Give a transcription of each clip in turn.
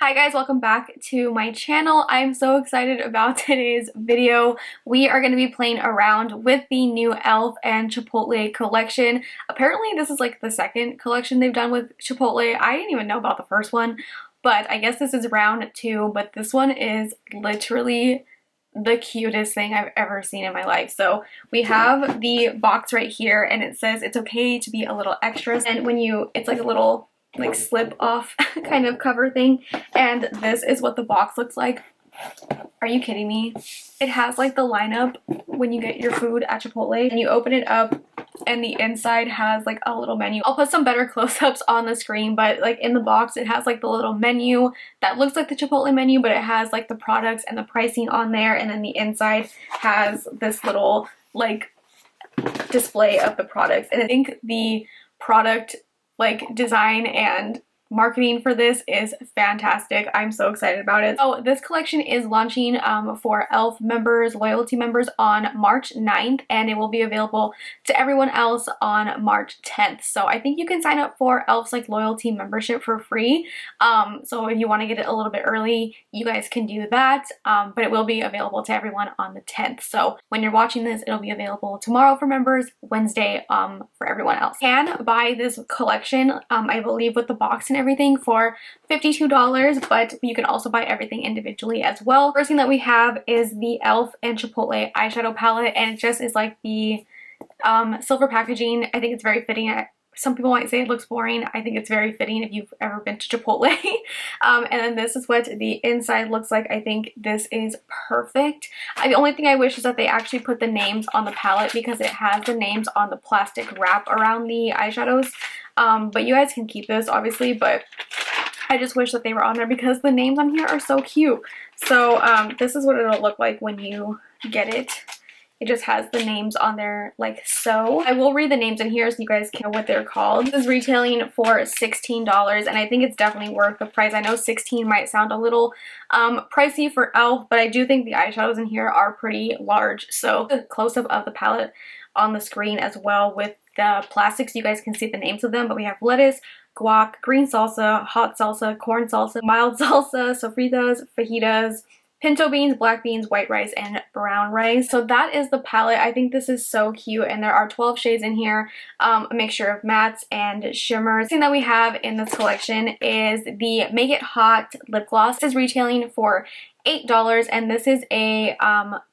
Hi guys, welcome back to my channel. I'm so excited about today's video. We are going to be playing around with the new Elf and Chipotle collection. Apparently this is like the second collection they've done with Chipotle. I didn't even know about the first one, but I guess this is round 2, but this one is literally the cutest thing I've ever seen in my life. So we have the box right here and it says it's okay to be a little extra, and when it's like a little like slip off kind of cover thing, and this is what the box looks like. Are you kidding me? It has like the lineup when you get your food at Chipotle and you open it up and the inside has like a little menu. I'll put some better close-ups on the screen, but like in the box it has like the little menu that looks like the Chipotle menu, but it has like the products and the pricing on there, and then the inside has this little like display of the products. And I think the product like design and marketing for this is fantastic. I'm so excited about it. So this collection is launching for Elf members, loyalty members on March 9th, and it will be available to everyone else on March 10th. So I think you can sign up for Elf's like loyalty membership for free. So if you want to get it a little bit early, you guys can do that. But it will be available to everyone on the 10th. So when you're watching this, it'll be available tomorrow for members, Wednesday for everyone else. You can buy this collection, I believe, with the box and everything for $52, but you can also buy everything individually as well. First thing that we have is the Elf and Chipotle eyeshadow palette, and it just is like the silver packaging. I think it's very fitting. Some people might say it looks boring. I think it's very fitting if you've ever been to Chipotle. And then this is what the inside looks like. I think this is perfect. The only thing I wish is that they actually put the names on the palette, because it has the names on the plastic wrap around the eyeshadows. But you guys can keep this obviously, but I just wish that they were on there because the names on here are so cute. So this is what it'll look like when you get it. It just has the names on there like so. I will read the names in here so you guys can know what they're called. This is retailing for $16, and I think it's definitely worth the price. I know $16 might sound a little pricey for Elf, but I do think the eyeshadows in here are pretty large. So the close-up of the palette on the screen as well with the plastics, you guys can see the names of them, but we have lettuce, guac, green salsa, hot salsa, corn salsa, mild salsa, sofritas, fajitas, pinto beans, black beans, white rice, and brown rice. So that is the palette. I think this is so cute, and there are 12 shades in here, a mixture of mattes and shimmers. The thing that we have in this collection is the Make It Hot lip gloss. This is retailing for $8, and this is a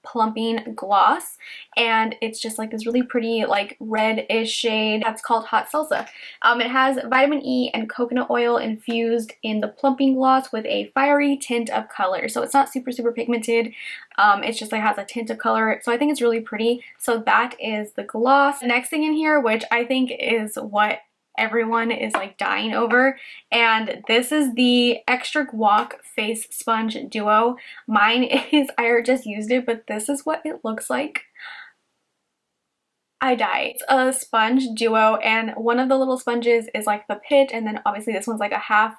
plumping gloss, and it's just like this really pretty like reddish shade that's called Hot Salsa. It has vitamin E and coconut oil infused in the plumping gloss with a fiery tint of color. So it's not super pigmented. It's just like has a tint of color, so I think it's really pretty. So that is the gloss. The next thing in here, which I think is what everyone is like dying over, and this is the Extra Guac Face Sponge Duo. Mine is, I just used it, but this is what it looks like. I die. It's a sponge duo, and one of the little sponges is like the pit, and then obviously this one's like a half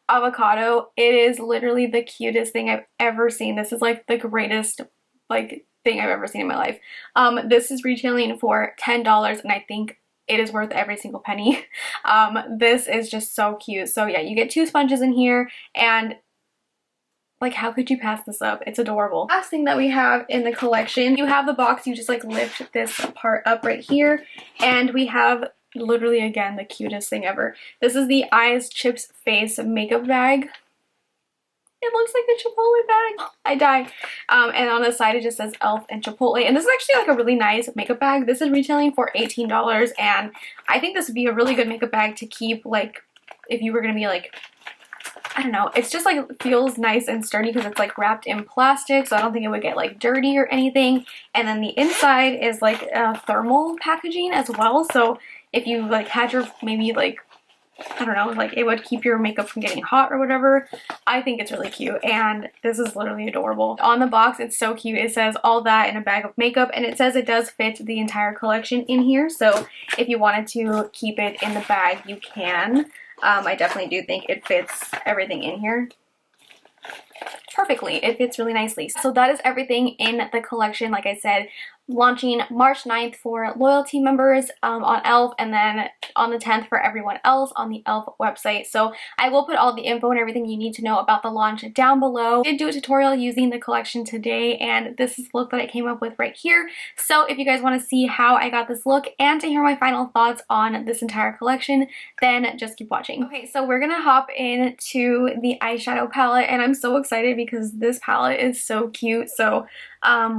avocado. It is literally the cutest thing I've ever seen. This is like the greatest like thing I've ever seen in my life. This is retailing for $10, and I think it is worth every single penny. This is just so cute. So yeah, you get 2 sponges in here, and like how could you pass this up? It's adorable. Last thing that we have in the collection, you have the box, you just like lift this part up right here, and we have literally again the cutest thing ever. This is the Eyes Chips Face makeup bag. It looks like a Chipotle bag. I die. And on the side it just says Elf and Chipotle. And this is actually like a really nice makeup bag. This is retailing for $18, and I think this would be a really good makeup bag to keep like if you were gonna be like, I don't know, it's just like feels nice and sturdy because it's like wrapped in plastic, so I don't think it would get like dirty or anything. And then the inside is like thermal packaging as well, so if you like had your maybe like, I don't know, like it would keep your makeup from getting hot or whatever. I think it's really cute, and this is literally adorable. On the box, it's so cute. It says all that in a bag of makeup, and it says it does fit the entire collection in here, so if you wanted to keep it in the bag, you can. I definitely do think it fits everything in here perfectly. It fits really nicely. So that is everything in the collection. Like I said, launching March 9th for loyalty members on Elf, and then on the 10th for everyone else on the Elf website. So I will put all the info and everything you need to know about the launch down below. I did do a tutorial using the collection today, and this is the look that I came up with right here. So if you guys want to see how I got this look and to hear my final thoughts on this entire collection, then just keep watching. Okay, so we're gonna hop into the eyeshadow palette, and I'm so excited because this palette is so cute. So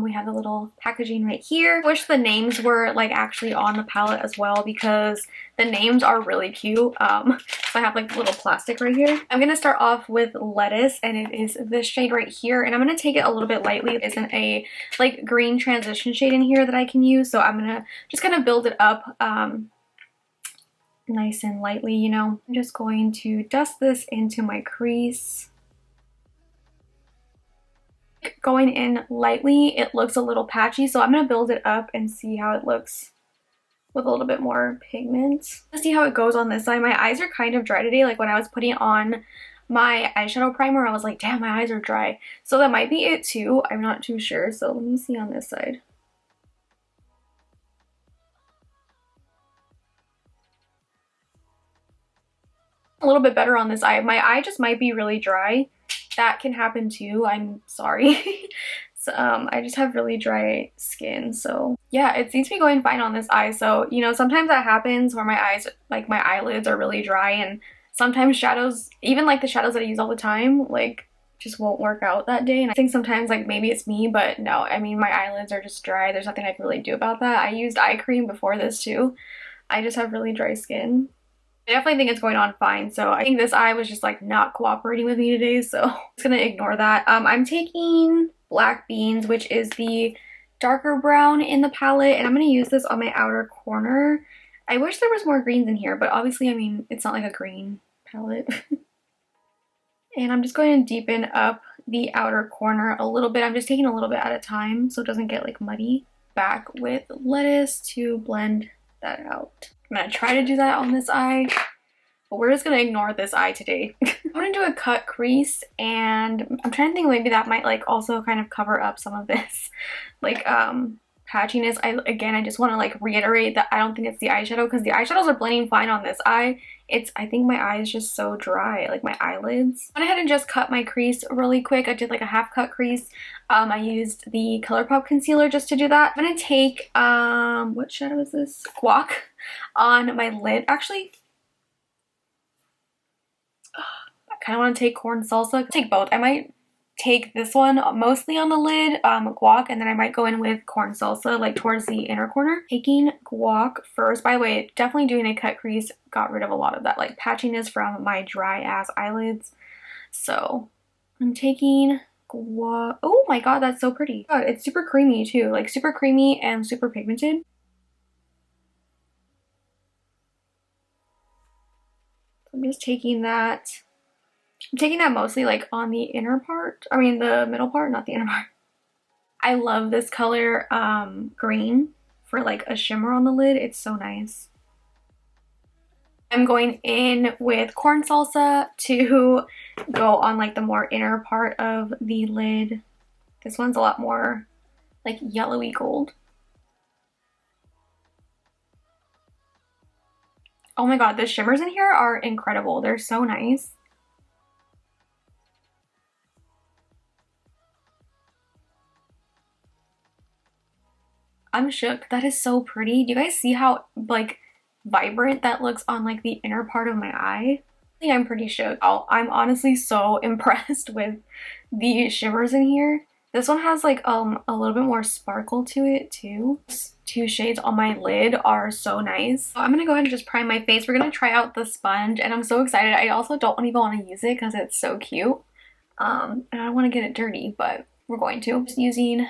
we have the little packaging right here. I wish the names were like actually on the palette as well, because the names are really cute. So I have like little plastic right here. I'm gonna start off with Lettuce, and it is this shade right here, and I'm gonna take it a little bit lightly. There isn't a like green transition shade in here that I can use, so I'm gonna just kind of build it up nice and lightly, you know. I'm just going to dust this into my crease. Going in lightly, it looks a little patchy, so I'm going to build it up and see how it looks with a little bit more pigment. Let's see how it goes on this side. My eyes are kind of dry today. Like when I was putting on my eyeshadow primer, I was like, damn, my eyes are dry. So that might be it too. I'm not too sure. So let me see on this side. A little bit better on this eye. My eye just might be really dry. That can happen too. I'm sorry. So, I just have really dry skin, so yeah, it seems to be going fine on this eye. So, you know, sometimes that happens where my eyes, like my eyelids are really dry, and sometimes shadows, even like the shadows that I use all the time, like just won't work out that day. And I think sometimes like maybe it's me, but no, I mean my eyelids are just dry. There's nothing I can really do about that. I used eye cream before this too. I just have really dry skin. I definitely think it's going on fine, so I think this eye was just like not cooperating with me today, so I'm just gonna ignore that. I'm taking Black Beans, which is the darker brown in the palette, and I'm gonna use this on my outer corner. I wish there was more greens in here, but obviously, I mean, it's not like a green palette. And I'm just going to deepen up the outer corner a little bit. I'm just taking a little bit at a time so it doesn't get like muddy. Back with Lettuce to blend that out. I'm gonna try to do that on this eye, but we're just gonna ignore this eye today. I'm gonna do a cut crease, and I'm trying to think maybe that might like also kind of cover up some of this like patchiness. I just want to like reiterate that I don't think it's the eyeshadow, because the eyeshadows are blending fine on this eye. I think my eye is just so dry, like my eyelids. I went ahead and just cut my crease really quick. I did like a half cut crease. I used the ColourPop concealer just to do that. I'm gonna take what shadow is this? Guac on my lid. Actually, I kind of want to take Corn Salsa. Take both. I might take this one mostly on the lid, guac, and then I might go in with Corn Salsa like towards the inner corner. Taking guac first. By the way, definitely doing a cut crease got rid of a lot of that like patchiness from my dry ass eyelids. So I'm taking guac. Oh my god, that's so pretty. God, it's super creamy too, like super creamy and super pigmented. So I'm just taking that. I'm taking that mostly like on the inner part. I mean the middle part, not the inner part. I love this color green for like a shimmer on the lid. It's so nice. I'm going in with Corn Salsa to go on like the more inner part of the lid. This one's a lot more like yellowy gold. Oh my god, the shimmers in here are incredible. They're so nice. I'm shook. That is so pretty. Do you guys see how like vibrant that looks on like the inner part of my eye? I think I'm pretty shook. I'm honestly so impressed with the shimmers in here. This one has like a little bit more sparkle to it too. These two shades on my lid are so nice. So I'm gonna go ahead and just prime my face. We're gonna try out the sponge, and I'm so excited. I also don't even want to use it because it's so cute. And I don't want to get it dirty, but we're going to. Just using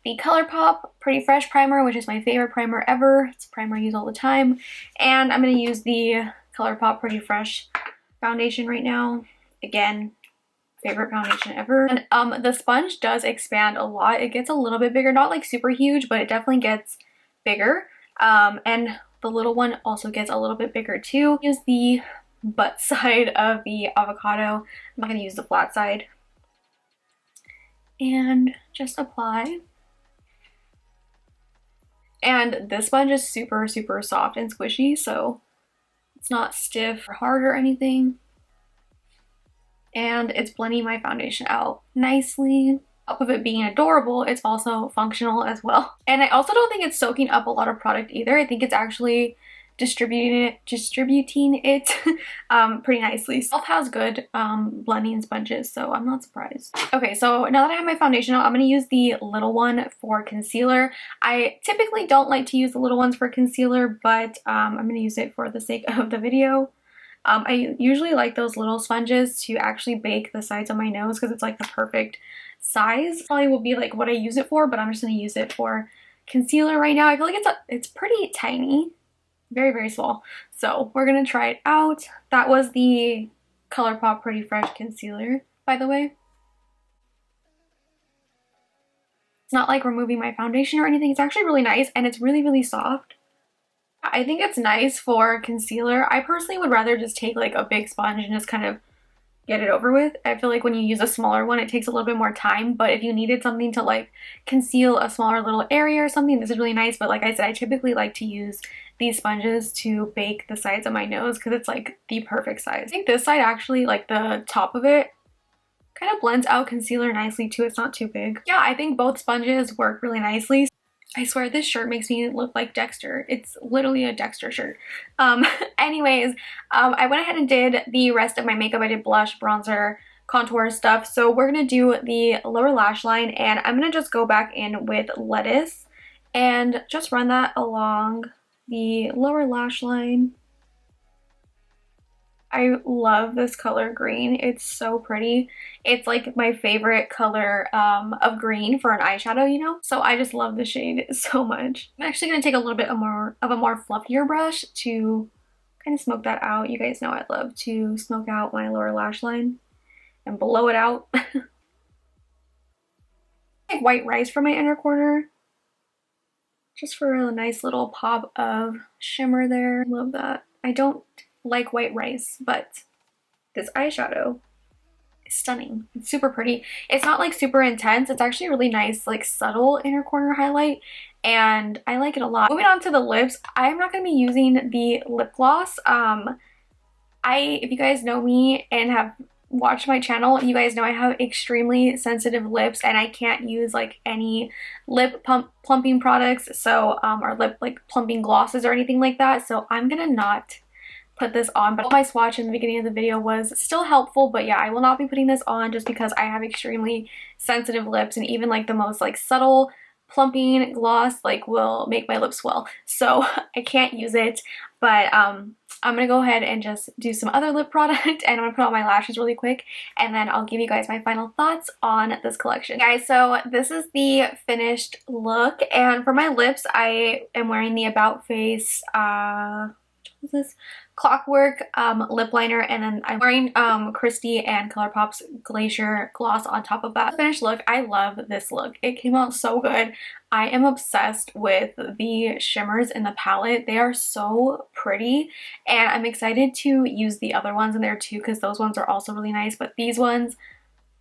the ColourPop Pretty Fresh Primer, which is my favorite primer ever. It's a primer I use all the time. And I'm going to use the ColourPop Pretty Fresh foundation right now. Again, favorite foundation ever. And the sponge does expand a lot. It gets a little bit bigger, not like super huge, but it definitely gets bigger. And the little one also gets a little bit bigger too. Use the butt side of the avocado. I'm not going to use the flat side. And just apply. And this sponge is super, super soft and squishy, so it's not stiff or hard or anything. And it's blending my foundation out nicely. On top of it being adorable, it's also functional as well. And I also don't think it's soaking up a lot of product either. I think it's actually distributing it pretty nicely. Elf has good blending sponges, so I'm not surprised. Okay, so now that I have my foundation out, I'm going to use the little one for concealer. I typically don't like to use the little ones for concealer, but I'm going to use it for the sake of the video. I usually like those little sponges to actually bake the sides of my nose because it's like the perfect size. Probably will be like what I use it for, but I'm just going to use it for concealer right now. I feel like it's pretty tiny. Very, very small. So we're gonna try it out. That was the ColourPop Pretty Fresh concealer, by the way. It's not like removing my foundation or anything. It's actually really nice and it's really, really soft. I think it's nice for concealer. I personally would rather just take like a big sponge and just kind of get it over with. I feel like when you use a smaller one, it takes a little bit more time, but if you needed something to like conceal a smaller little area or something, this is really nice. But like I said, I typically like to use these sponges to bake the sides of my nose because it's like the perfect size. I think this side actually, like the top of it, kind of blends out concealer nicely too. It's not too big. Yeah, I think both sponges work really nicely. I swear this shirt makes me look like Dexter. It's literally a Dexter shirt. Anyways, I went ahead and did the rest of my makeup. I did blush, bronzer, contour stuff. So we're going to do the lower lash line, and I'm going to just go back in with Lettuce and just run that along the lower lash line. I love this color green. It's so pretty. It's like my favorite color of green for an eyeshadow, you know? So I just love the shade so much. I'm actually going to take a little bit more of a more fluffier brush to kind of smoke that out. You guys know I love to smoke out my lower lash line and blow it out. Like white rice for my inner corner, just for a nice little pop of shimmer there. Love that. I don't like white rice, but this eyeshadow is stunning. It's super pretty. It's not like super intense. It's actually a really nice like subtle inner corner highlight, and I like it a lot. Moving on to the lips, I'm not going to be using the lip gloss. If you guys know me and have watched my channel, you guys know I have extremely sensitive lips and I can't use like any lip plumping products, so or lip like plumping glosses or anything like that. So I'm gonna not put this on, but my swatch in the beginning of the video was still helpful. But yeah, I will not be putting this on just because I have extremely sensitive lips, and even like the most like subtle plumping gloss like will make my lips swell, so I can't use it. But I'm gonna go ahead and just do some other lip product, and I'm gonna put on my lashes really quick, and then I'll give you guys my final thoughts on this collection. Guys, so this is the finished look, and for my lips I am wearing the About Face what is this? Clockwork lip liner, and then I'm wearing Christy and ColourPop's Glacier gloss on top of that. Finished look, I love this look. It came out so good. I am obsessed with the shimmers in the palette. They are so pretty, and I'm excited to use the other ones in there too because those ones are also really nice, but these ones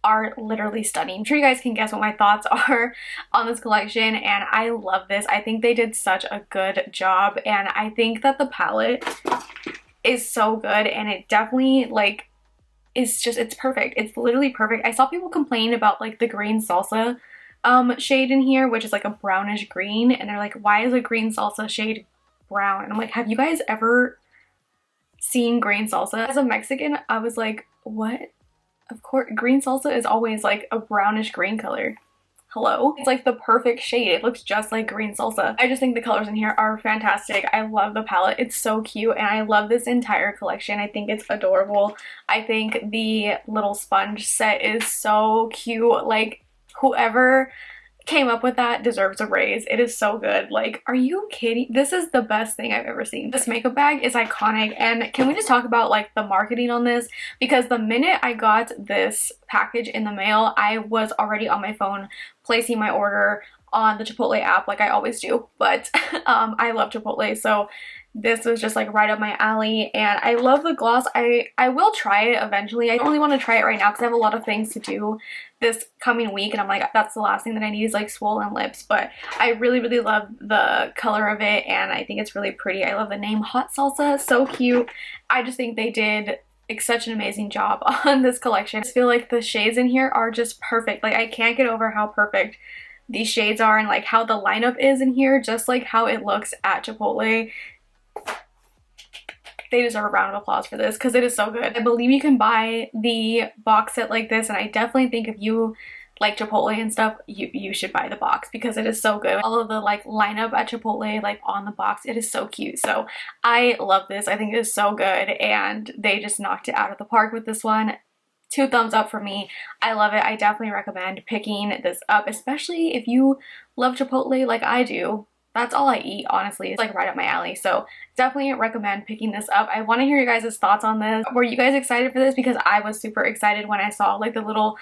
are literally stunning. I'm sure you guys can guess what my thoughts are on this collection, and I love this. I think they did such a good job, and I think that the palette is so good, and it definitely like it's perfect. It's literally perfect. I saw people complain about like the green salsa shade in here, which is like a brownish green, and they're like, why is a green salsa shade brown? And I'm like, have you guys ever seen green salsa? As a Mexican, I was like, what? Of course, green salsa is always like a brownish green color. Hello? It's like the perfect shade. It looks just like green salsa. I just think the colors in here are fantastic. I love the palette. It's so cute, and I love this entire collection. I think it's adorable. I think the little sponge set is so cute. Like, whoever came up with that deserves a raise. It is so good. Like, are you kidding? This is the best thing I've ever seen. This makeup bag is iconic, and can we just talk about like the marketing on this? Because the minute I got this package in the mail, I was already on my phone placing my order. on the Chipotle app like I always do, but I love Chipotle, so this was just like right up my alley, and I love the gloss. I will try it eventually. I don't really want to try it right now because I have a lot of things to do this coming week, and I'm like, that's the last thing that I need is like swollen lips, but I really, really love the color of it, and I think it's really pretty. I love the name Hot Salsa, so cute. I just think they did like such an amazing job on this collection. I just feel like the shades in here are just perfect. Like I can't get over how perfect these shades are, and like how the lineup is in here, just like how it looks at Chipotle. They deserve a round of applause for this because it is so good. I believe you can buy the box set like this, and I definitely think if you like Chipotle and stuff, you should buy the box because it is so good. All of the like lineup at Chipotle like on the box, it is so cute. So I love this. I think it is so good, and they just knocked it out of the park with this one. 2 thumbs up for me. I love it. I definitely recommend picking this up, especially if you love Chipotle like I do. That's all I eat, honestly. It's like right up my alley. So definitely recommend picking this up. I want to hear you guys' thoughts on this. Were you guys excited for this? Because I was super excited when I saw like the little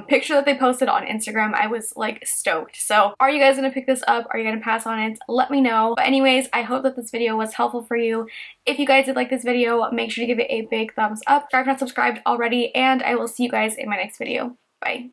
picture that they posted on Instagram. I was like stoked. So are you guys going to pick this up? Are you going to pass on it? Let me know. But anyways, I hope that this video was helpful for you. If you guys did like this video, make sure to give it a big thumbs up. If you're not subscribed already, and I will see you guys in my next video. Bye.